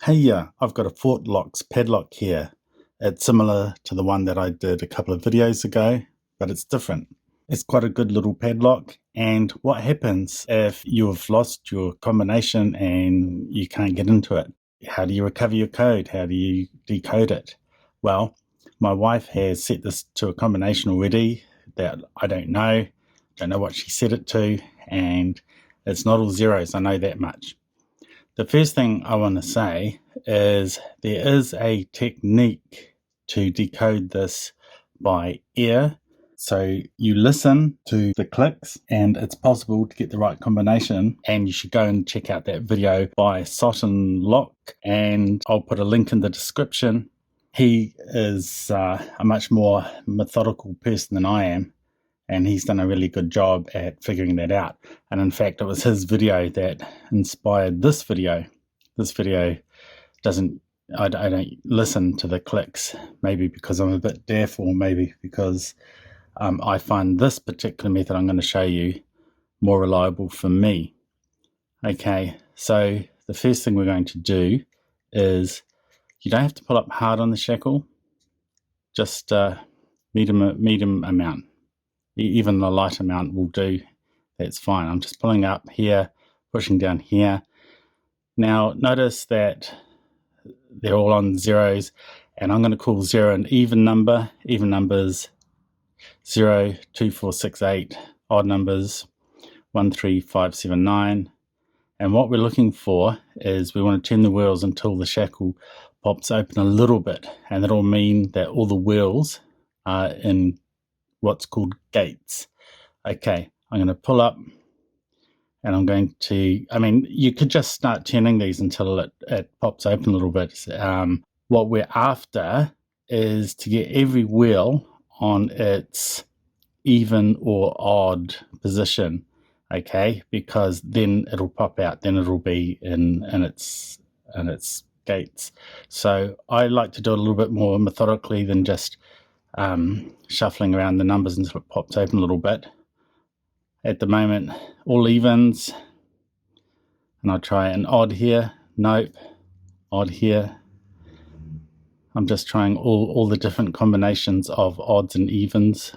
Hey, yeah, I've got a FortLocks padlock here. It's similar to the one that I did a couple of videos ago, but it's different. It's quite a good little padlock. And what happens if you've lost your combination and you can't get into it? How do you recover your code? How do you decode it? Well, my wife has set this to a combination already that I don't know what she set it to, and it's not all zeros, I know that much. The first thing I want to say is there is a technique to decode this by ear. So you listen to the clicks and it's possible to get the right combination, and you should go and check out that video by FortLocks, and I'll put a link in the description. He is a much more methodical person than I am, and he's done a really good job at figuring that out. And in fact, it was his video that inspired this video. This video I don't listen to the clicks, maybe because I'm a bit deaf, or maybe because I find this particular method I'm going to show you more reliable for me. Okay, so the first thing we're going to do is, you don't have to pull up hard on the shackle, just medium amount. Even the light amount will do. That's fine. I'm just pulling up here, pushing down here. Now notice that they're all on zeros, and I'm going to call 0 an even number. Even numbers 0, 2, 4, 6, 8. Odd numbers 1, 3, 5, 7, 9. And what we're looking for is we want to turn the wheels until the shackle pops open a little bit, and that'll mean that all the wheels are in what's called gates. Okay, I'm going to pull up, and I'm going to, you could just start turning these until it pops open a little bit. What we're after is to get every wheel on its even or odd position, okay, because then it'll pop out, then it'll be in its gates. So I like to do it a little bit more methodically than just shuffling around the numbers until it pops open a little bit. At the moment, all evens, and I'll try an odd here. Nope, odd here. I'm just trying all the different combinations of odds and evens.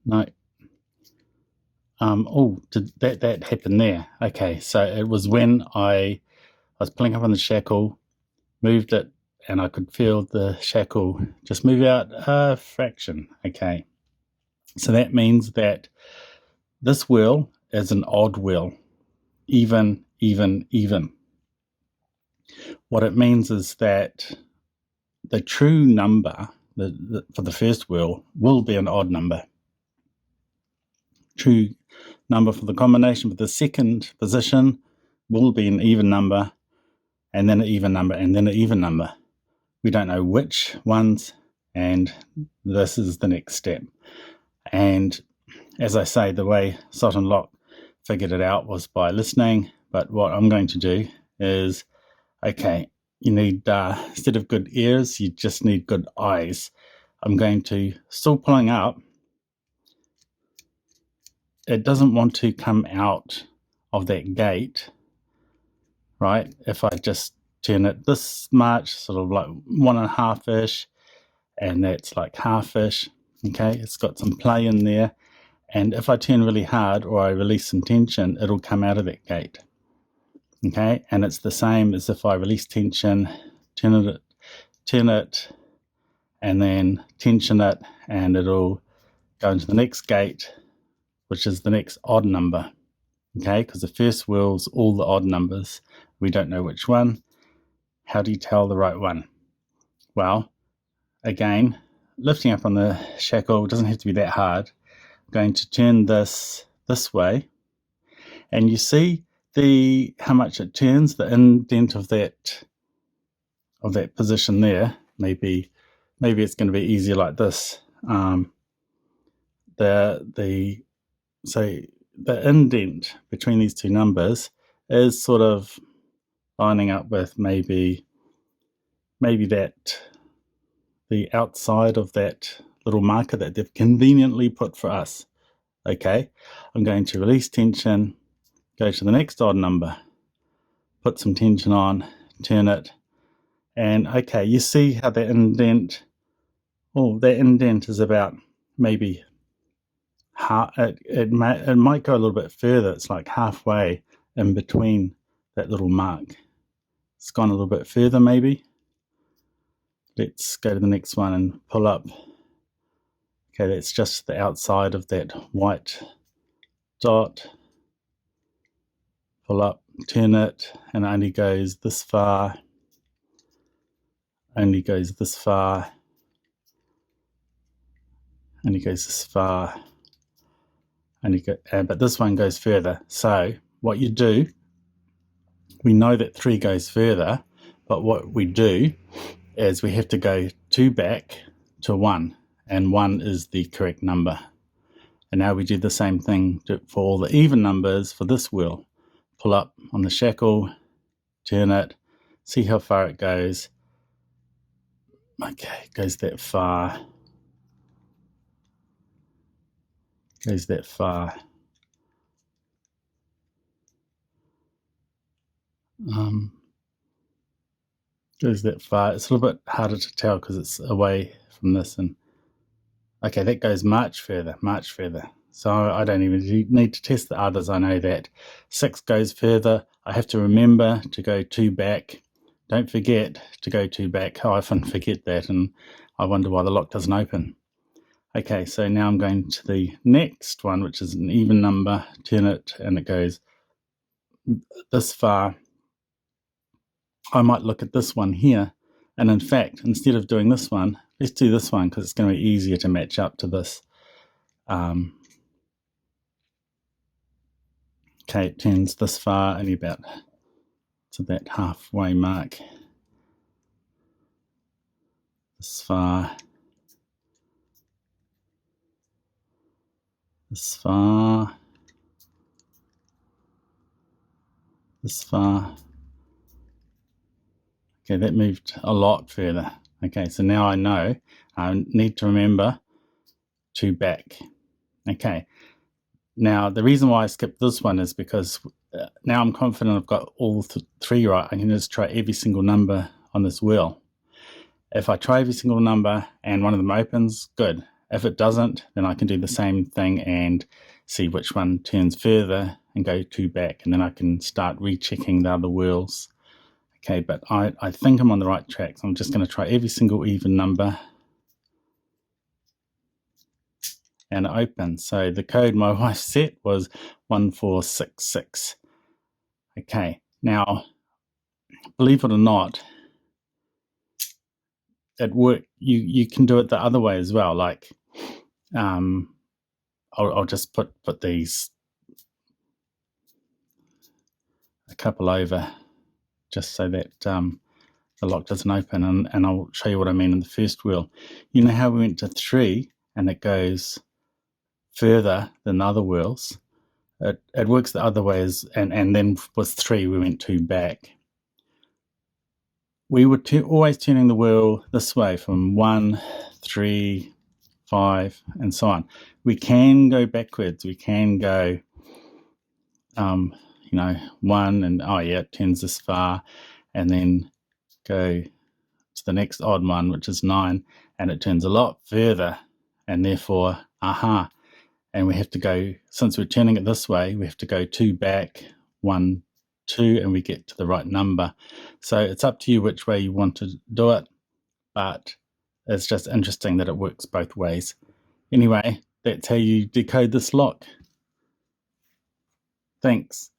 No. Did that happen there? Okay, so it was when I was pulling up on the shackle, moved it, and I could feel the shackle just move out a fraction. Okay, so that means that this wheel is an odd wheel. Even, even, even. What it means is that the true number for the first wheel will be an odd number. True number for the combination for the second position will be an even number, and then an even number, and then an even number. We don't know which ones, and this is the next step. And as I say, the way FortLocks figured it out was by listening, but what I'm going to do is, okay, you need, instead of good ears, you just need good eyes. I'm going to, still pulling up, it doesn't want to come out of that gate, right? If I just turn it this much, sort of like 1.5-ish, and that's like half-ish, okay? It's got some play in there. And if I turn really hard or I release some tension, it'll come out of that gate, okay? And it's the same as if I release tension, turn it, and then tension it, and it'll go into the next gate, which is the next odd number, okay? Because the first wheel's all the odd numbers. We don't know which one. How do you tell the right one? Well, again, lifting up on the shackle doesn't have to be that hard. I'm going to turn this way, and you see how much it turns, the indent of that position there. Maybe it's going to be easier like this. So the indent between these two numbers is sort of lining up with maybe that the outside of that little marker that they've conveniently put for us. Okay, I'm going to release tension, go to the next odd number, put some tension on, turn it, and okay, you see how that indent, that indent is about maybe half, it might go a little bit further. It's like halfway in between that little mark. It's gone a little bit further maybe. Let's go to the next one and pull up. Okay, that's just the outside of that white dot. Pull up, turn it, and it only goes this far. Only goes this far. Only goes this far. But this one goes further. So what you do, we know that 3 goes further, but what we do is we have to go 2 back to 1, and 1 is the correct number. And now we do the same thing for all the even numbers for this wheel. Pull up on the shackle, turn it, see how far it goes. Okay, it goes that far. Goes that far. Goes that far. It's a little bit harder to tell because it's away from this. And okay, that goes much further. So I don't even need to test the others. I know that 6 goes further. I have to remember to go 2 back. Don't forget to go 2 back. I often forget that, and I wonder why the lock doesn't open. Okay, so now I'm going to the next one, which is an even number. Turn it, and it goes this far. I might look at this one here, and in fact, instead of doing this one, let's do this one because it's going to be easier to match up to this. Okay, it turns this far, only about to that halfway mark. This far. This far. This far. Okay, that moved a lot further. Okay, so now I know I need to remember 2 back. Okay, now the reason why I skipped this one is because now I'm confident I've got all 3 right. I can just try every single number on this wheel. If I try every single number and one of them opens, good. If it doesn't, then I can do the same thing and see which one turns further and go 2 back, and then I can start rechecking the other wheels. Okay, but I think I'm on the right track, so I'm just going to try every single even number. And it opens. So the code my wife set was 1466. Okay, now, believe it or not, it worked. You can do it the other way as well. Like, I'll just put these a couple over, just so that the lock doesn't open, and I'll show you what I mean in the first wheel. You know how we went to 3 and it goes further than the other wheels? It works the other way, and then with 3 we went 2 back. We were always turning the wheel this way from 1, 3, 5, and so on. We can go backwards. We can go, 1, and it turns this far, and then go to the next odd one, which is 9, and it turns a lot further, and therefore, and we have to go, since we're turning it this way, we have to go 2 back, 1, 2, and we get to the right number. So it's up to you which way you want to do it, but it's just interesting that it works both ways. Anyway, that's how you decode this lock. Thanks.